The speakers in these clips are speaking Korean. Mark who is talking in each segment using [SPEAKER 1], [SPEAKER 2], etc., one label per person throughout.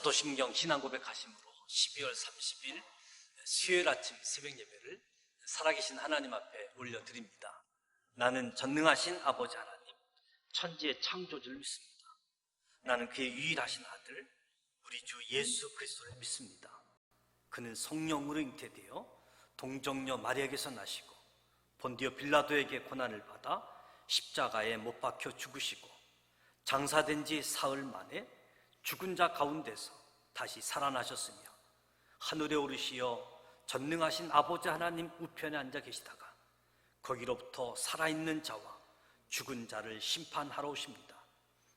[SPEAKER 1] 사도신경 신앙고백하심으로 12월 30일 수요일 아침 새벽 예배를 살아계신 하나님 앞에 올려드립니다. 나는 전능하신 아버지 하나님, 천지의 창조주를 믿습니다. 나는 그의 유일하신 아들, 우리 주 예수 그리스도를 믿습니다. 그는 성령으로 잉태되어 동정녀 마리아에게서 나시고 본디오 빌라도에게 고난을 받아 십자가에 못 박혀 죽으시고 장사된 지 사흘 만에 죽은 자 가운데서 다시 살아나셨으며 하늘에 오르시어 전능하신 아버지 하나님 우편에 앉아 계시다가 거기로부터 살아있는 자와 죽은 자를 심판하러 오십니다.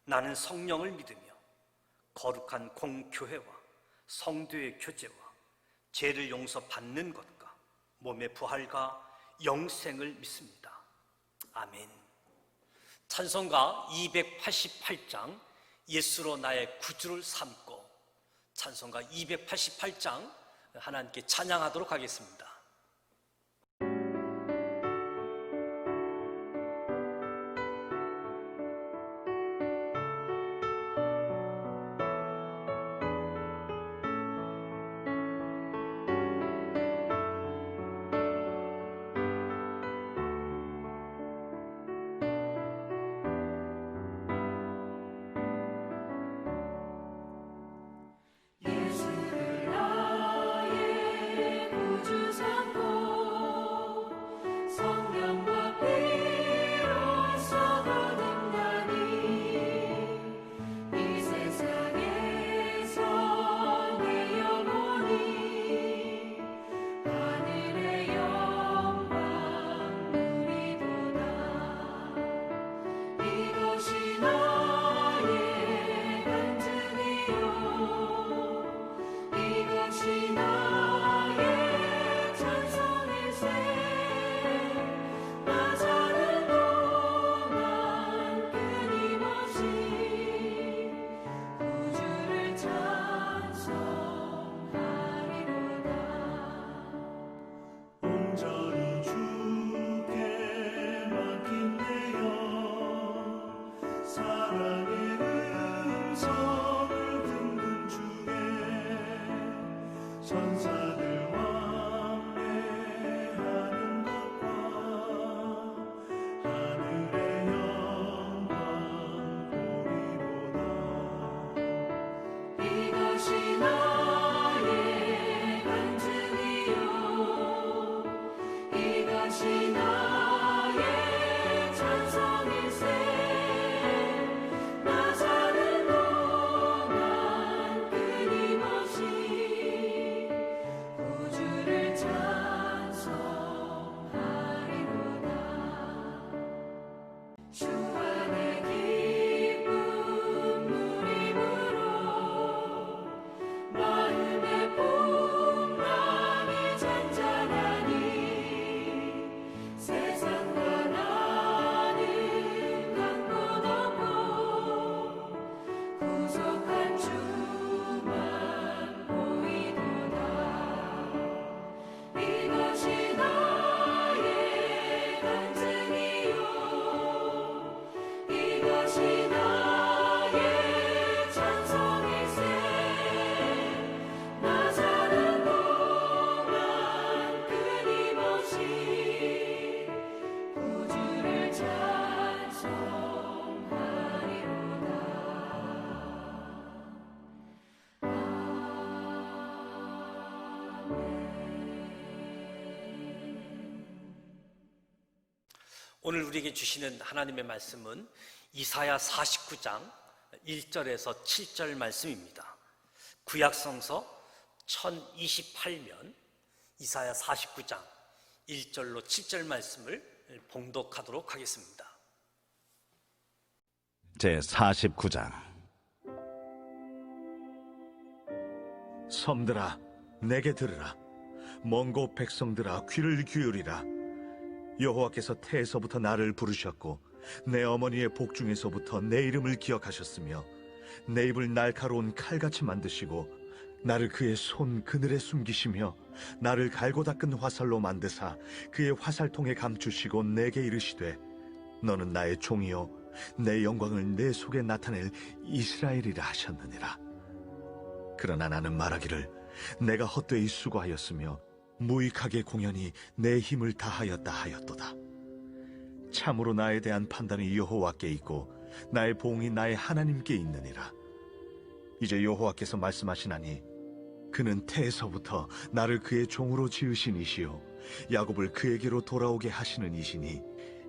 [SPEAKER 1] 나는 성령을 믿으며 거룩한 공교회와 성도의 교제와 죄를 용서받는 것과 몸의 부활과 영생을 믿습니다. 아멘. 찬송가 288장 예수로 나의 구주를 삼고, 찬송가 288장 하나님께 찬양하도록 하겠습니다. 오늘 우리에게 주시는 하나님의 말씀은 이사야 49장 1절에서 7절 말씀입니다. 구약성서 1028면 이사야 49장 1절로 7절 말씀을 봉독하도록 하겠습니다.
[SPEAKER 2] 제49장. 섬들아 내게 들으라. 먼 곳 백성들아 귀를 기울이라. 여호와께서 태에서부터 나를 부르셨고 내 어머니의 복중에서부터 내 이름을 기억하셨으며 내 입을 날카로운 칼같이 만드시고 나를 그의 손 그늘에 숨기시며 나를 갈고 닦은 화살로 만드사 그의 화살통에 감추시고 내게 이르시되 너는 나의 종이요 내 영광을 내 속에 나타낼 이스라엘이라 하셨느니라. 그러나 나는 말하기를 내가 헛되이 수고하였으며 무익하게 공연히 내 힘을 다하였다 하였도다. 참으로 나에 대한 판단이 여호와께 있고 나의 보응이 나의 하나님께 있느니라. 이제 여호와께서 말씀하시나니 그는 태에서부터 나를 그의 종으로 지으신 이시요 야곱을 그에게로 돌아오게 하시는 이시니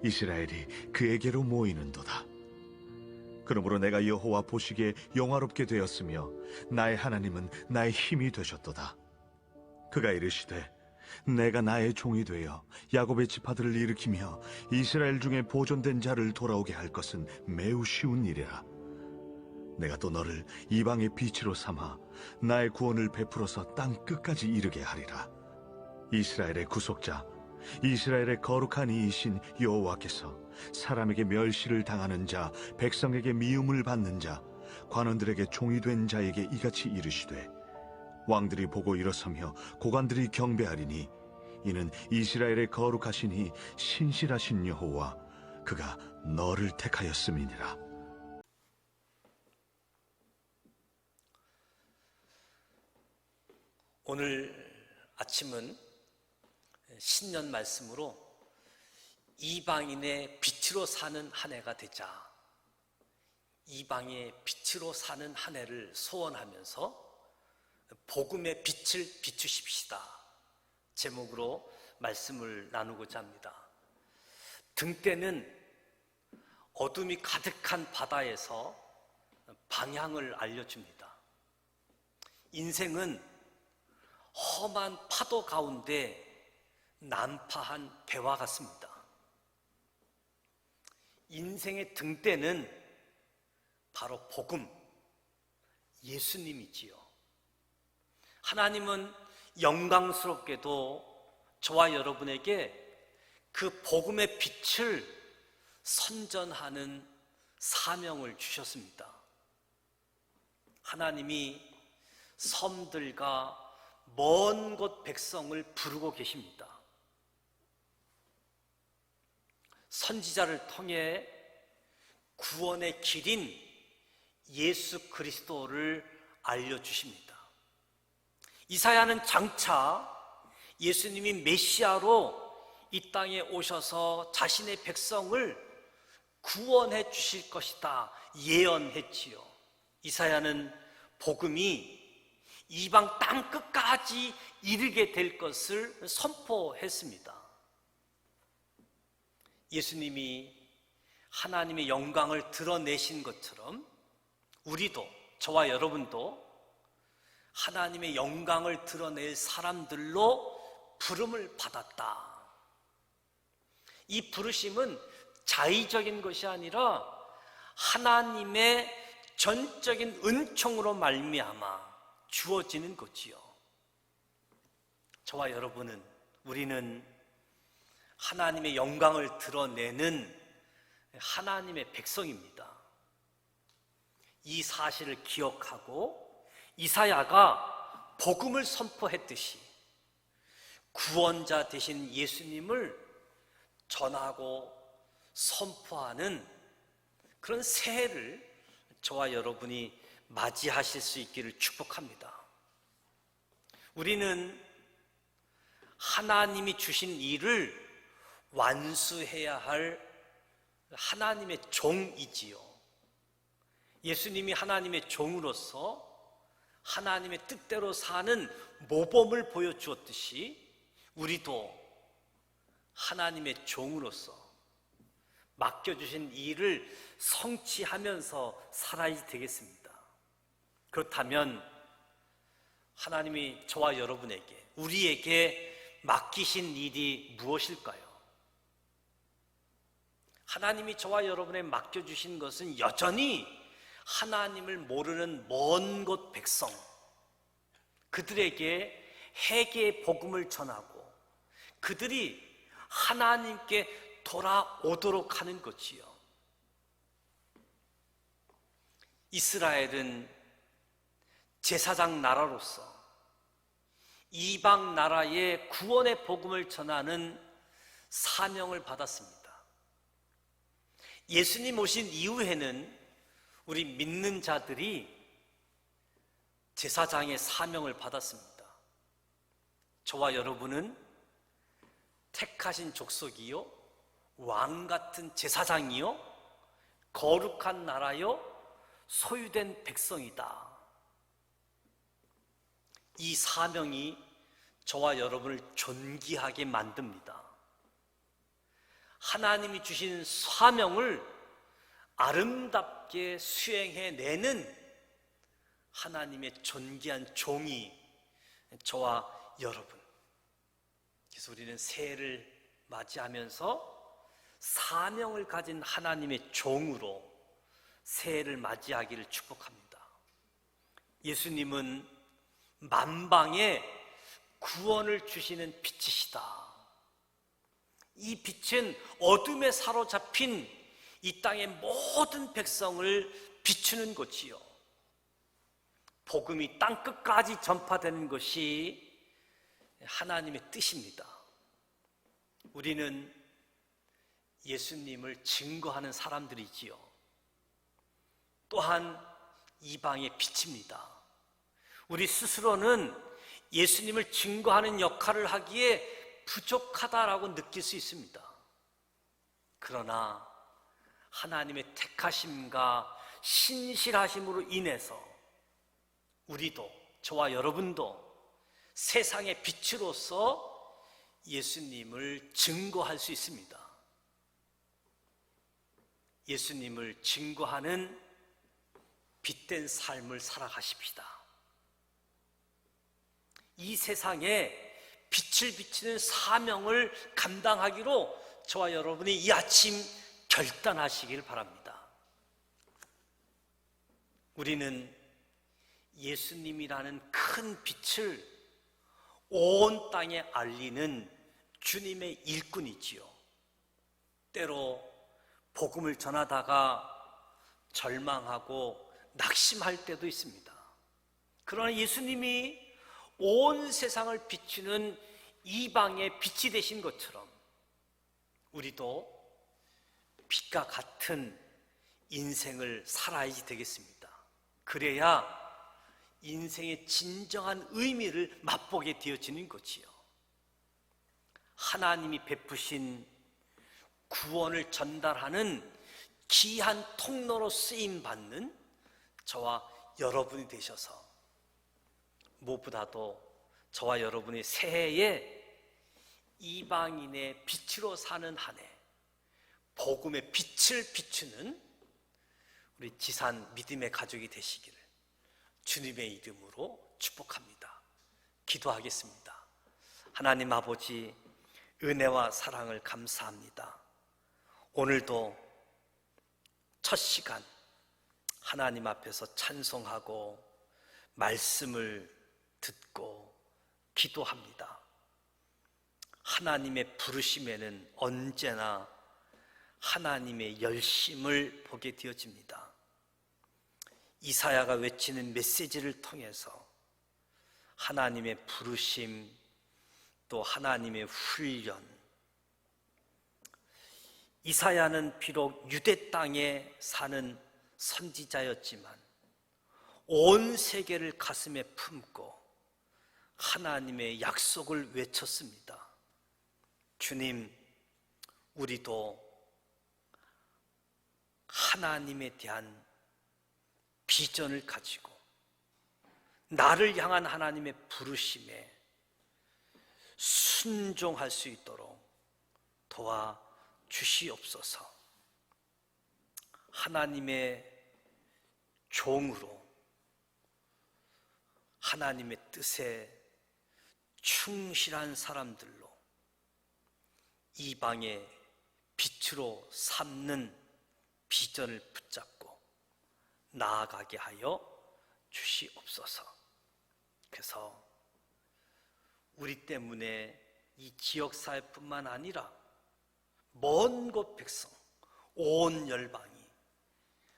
[SPEAKER 2] 이스라엘이 그에게로 모이는도다. 그러므로 내가 여호와 보시기에 영화롭게 되었으며 나의 하나님은 나의 힘이 되셨도다. 그가 이르시되 내가 나의 종이 되어 야곱의 지파들을 일으키며 이스라엘 중에 보존된 자를 돌아오게 할 것은 매우 쉬운 일이라. 내가 또 너를 이방의 빛으로 삼아 나의 구원을 베풀어서 땅 끝까지 이르게 하리라. 이스라엘의 구속자, 이스라엘의 거룩한 이이신 여호와께서 사람에게 멸시를 당하는 자, 백성에게 미움을 받는 자, 관원들에게 종이 된 자에게 이같이 이르시되 왕들이 보고 일어서며 고관들이 경배하리니 이는 이스라엘의 거룩하시니 신실하신 여호와 그가 너를 택하였음이니라.
[SPEAKER 1] 오늘 아침은 신년 말씀으로 이방인의 빛으로 사는 한 해가 되자, 이방의 빛으로 사는 한 해를 소원하면서 복음의 빛을 비추십시다 제목으로 말씀을 나누고자 합니다. 등대는 어둠이 가득한 바다에서 방향을 알려줍니다. 인생은 험한 파도 가운데 난파한 배와 같습니다. 인생의 등대는 바로 복음, 예수님이지요. 하나님은 영광스럽게도 저와 여러분에게 그 복음의 빛을 선전하는 사명을 주셨습니다. 하나님이 섬들과 먼 곳 백성을 부르고 계십니다. 선지자를 통해 구원의 길인 예수 그리스도를 알려주십니다. 이사야는 장차 예수님이 메시아로 이 땅에 오셔서 자신의 백성을 구원해 주실 것이다 예언했지요. 이사야는 복음이 이방 땅 끝까지 이르게 될 것을 선포했습니다. 예수님이 하나님의 영광을 드러내신 것처럼 우리도, 저와 여러분도 하나님의 영광을 드러낼 사람들로 부름을 받았다. 이 부르심은 자의적인 것이 아니라 하나님의 전적인 은총으로 말미암아 주어지는 거지요. 저와 여러분은, 우리는 하나님의 영광을 드러내는 하나님의 백성입니다. 이 사실을 기억하고 이사야가 복음을 선포했듯이 구원자 되신 예수님을 전하고 선포하는 그런 새해를 저와 여러분이 맞이하실 수 있기를 축복합니다. 우리는 하나님이 주신 일을 완수해야 할 하나님의 종이지요. 예수님이 하나님의 종으로서 하나님의 뜻대로 사는 모범을 보여주었듯이 우리도 하나님의 종으로서 맡겨주신 일을 성취하면서 살아야 되겠습니다. 그렇다면 하나님이 저와 여러분에게, 우리에게 맡기신 일이 무엇일까요? 하나님이 저와 여러분에게 맡겨주신 것은 여전히 하나님을 모르는 먼 곳 백성, 그들에게 회개의 복음을 전하고 그들이 하나님께 돌아오도록 하는 것이요. 이스라엘은 제사장 나라로서 이방 나라의 구원의 복음을 전하는 사명을 받았습니다. 예수님 오신 이후에는 우리 믿는 자들이 제사장의 사명을 받았습니다. 저와 여러분은 택하신 족속이요, 왕 같은 제사장이요, 거룩한 나라요, 소유된 백성이다. 이 사명이 저와 여러분을 존귀하게 만듭니다. 하나님이 주신 사명을 아름답게 수행해내는 하나님의 존귀한 종이 저와 여러분. 그래서 우리는 새해를 맞이하면서 사명을 가진 하나님의 종으로 새해를 맞이하기를 축복합니다. 예수님은 만방에 구원을 주시는 빛이시다. 이 빛은 어둠에 사로잡힌 이 땅의 모든 백성을 비추는 것이요, 복음이 땅끝까지 전파되는 것이 하나님의 뜻입니다. 우리는 예수님을 증거하는 사람들이지요, 또한 이방의 빛입니다. 우리 스스로는 예수님을 증거하는 역할을 하기에 부족하다라고 느낄 수 있습니다. 그러나 하나님의 택하심과 신실하심으로 인해서 우리도, 저와 여러분도 세상의 빛으로서 예수님을 증거할 수 있습니다. 예수님을 증거하는 빛된 삶을 살아가십시다. 이 세상에 빛을 비치는 사명을 감당하기로 저와 여러분이 이 아침 결단하시길 바랍니다. 우리는 예수님이라는 큰 빛을 온 땅에 알리는 주님의 일꾼이지요. 때로 복음을 전하다가 절망하고 낙심할 때도 있습니다. 그러나 예수님이 온 세상을 비추는 이방의 빛이 되신 것처럼 우리도 빛과 같은 인생을 살아야지 되겠습니다. 그래야 인생의 진정한 의미를 맛보게 되어지는 거지요. 하나님이 베푸신 구원을 전달하는 귀한 통로로 쓰임받는 저와 여러분이 되셔서 무엇보다도 저와 여러분이 새해에 이방인의 빛으로 사는 한 해, 복음의 빛을 비추는 우리 지산 믿음의 가족이 되시기를 주님의 이름으로 축복합니다. 기도하겠습니다. 하나님 아버지, 은혜와 사랑을 감사합니다. 오늘도 첫 시간 하나님 앞에서 찬송하고 말씀을 듣고 기도합니다. 하나님의 부르심에는 언제나 하나님의 열심을 보게 되어집니다. 이사야가 외치는 메시지를 통해서 하나님의 부르심, 또 하나님의 훈련. 이사야는 비록 유대 땅에 사는 선지자였지만 온 세계를 가슴에 품고 하나님의 약속을 외쳤습니다. 주님, 우리도 하나님에 대한 비전을 가지고 나를 향한 하나님의 부르심에 순종할 수 있도록 도와주시옵소서. 하나님의 종으로 하나님의 뜻에 충실한 사람들로 이방의 빛으로 삼는 비전을 붙잡고 나아가게 하여 주시옵소서. 그래서 우리 때문에 이 지역사회뿐만 아니라 먼 곳 백성, 온 열방이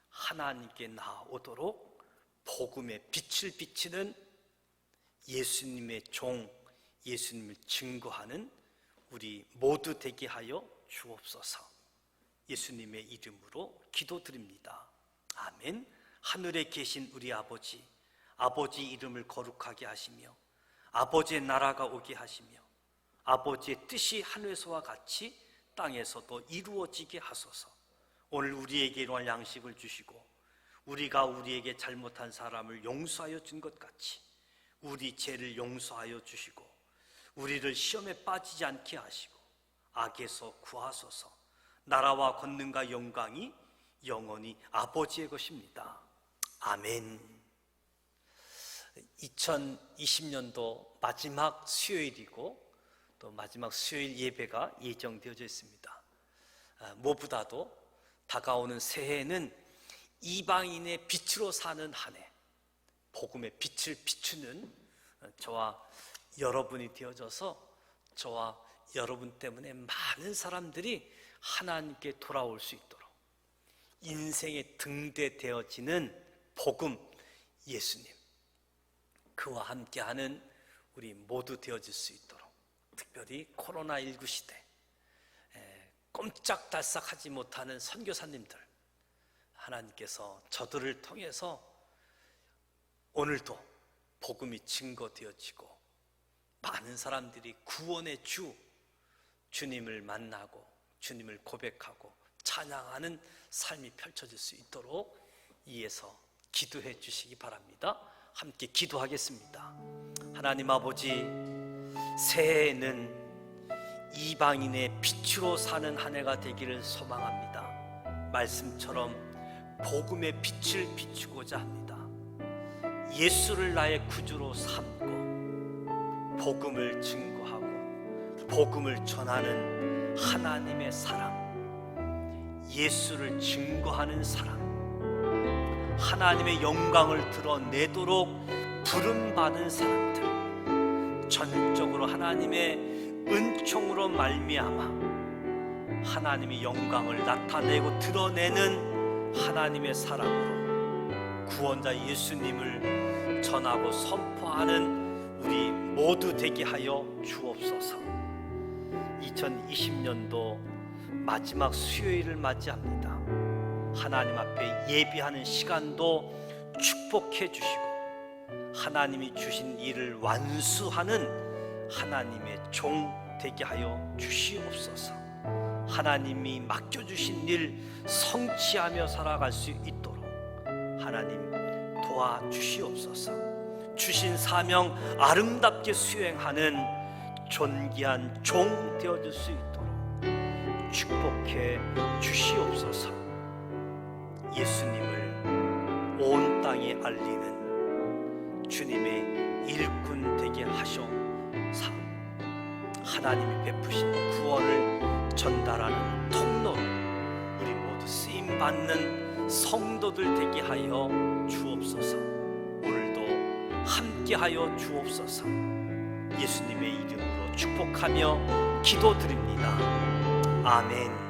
[SPEAKER 1] 하나님께 나아오도록 복음의 빛을 비치는 예수님의 종, 예수님을 증거하는 우리 모두 되게 하여 주옵소서. 예수님의 이름으로 기도드립니다. 아멘. 하늘에 계신 우리 아버지, 아버지 이름을 거룩하게 하시며 아버지의 나라가 오게 하시며 아버지의 뜻이 하늘에서와 같이 땅에서도 이루어지게 하소서. 오늘 우리에게 일용할 양식을 주시고 우리가 우리에게 잘못한 사람을 용서하여 준 것 같이 우리 죄를 용서하여 주시고 우리를 시험에 빠지지 않게 하시고 악에서 구하소서. 나라와 권능과 영광이 영원히 아버지의 것입니다. 아멘. 2020년도 마지막 수요일이고 또 마지막 수요일 예배가 예정되어져 있습니다. 무엇보다도 다가오는 새해에는 이방인의 빛으로 사는 한 해, 복음의 빛을 비추는 저와 여러분이 되어져서 저와 여러분 때문에 많은 사람들이 하나님께 돌아올 수 있도록 인생의 등대 되어지는 복음 예수님, 그와 함께하는 우리 모두 되어질 수 있도록, 특별히 코로나19 시대 꼼짝달싹하지 못하는 선교사님들, 하나님께서 저들을 통해서 오늘도 복음이 증거되어지고 많은 사람들이 구원의 주님을 만나고 주님을 고백하고 찬양하는 삶이 펼쳐질 수 있도록 이에서 기도해 주시기 바랍니다. 함께 기도하겠습니다. 하나님 아버지, 새해에는 이방인의 빛으로 사는 한 해가 되기를 소망합니다. 말씀처럼 복음의 빛을 비추고자 합니다. 예수를 나의 구주로 삼고 복음을 증거하고 복음을 전하는 하나님의 사람, 예수를 증거하는 사람, 하나님의 영광을 드러내도록 부름받은 사람들, 전적으로 하나님의 은총으로 말미암아 하나님의 영광을 나타내고 드러내는 하나님의 사람으로 구원자 예수님을 전하고 선포하는 우리 모두 되게 하여 주옵소서. 2020년도 마지막 수요일을 맞이합니다. 하나님 앞에 예비하는 시간도 축복해 주시고 하나님이 주신 일을 완수하는 하나님의 종 되게 하여 주시옵소서. 하나님이 맡겨주신 일 성취하며 살아갈 수 있도록 하나님 도와주시옵소서. 주신 사명 아름답게 수행하는 존귀한 종 되어줄 수 있도록 축복해 주시옵소서. 예수님을 온 땅에 알리는 주님의 일꾼 되게 하셔서 하나님이 베푸신 구원을 전달하는 통로로 우리 모두 쓰임받는 성도들 되게 하여 주옵소서. 오늘도 함께하여 주옵소서. 예수님의 이름으로 축복하며 기도드립니다. 아멘.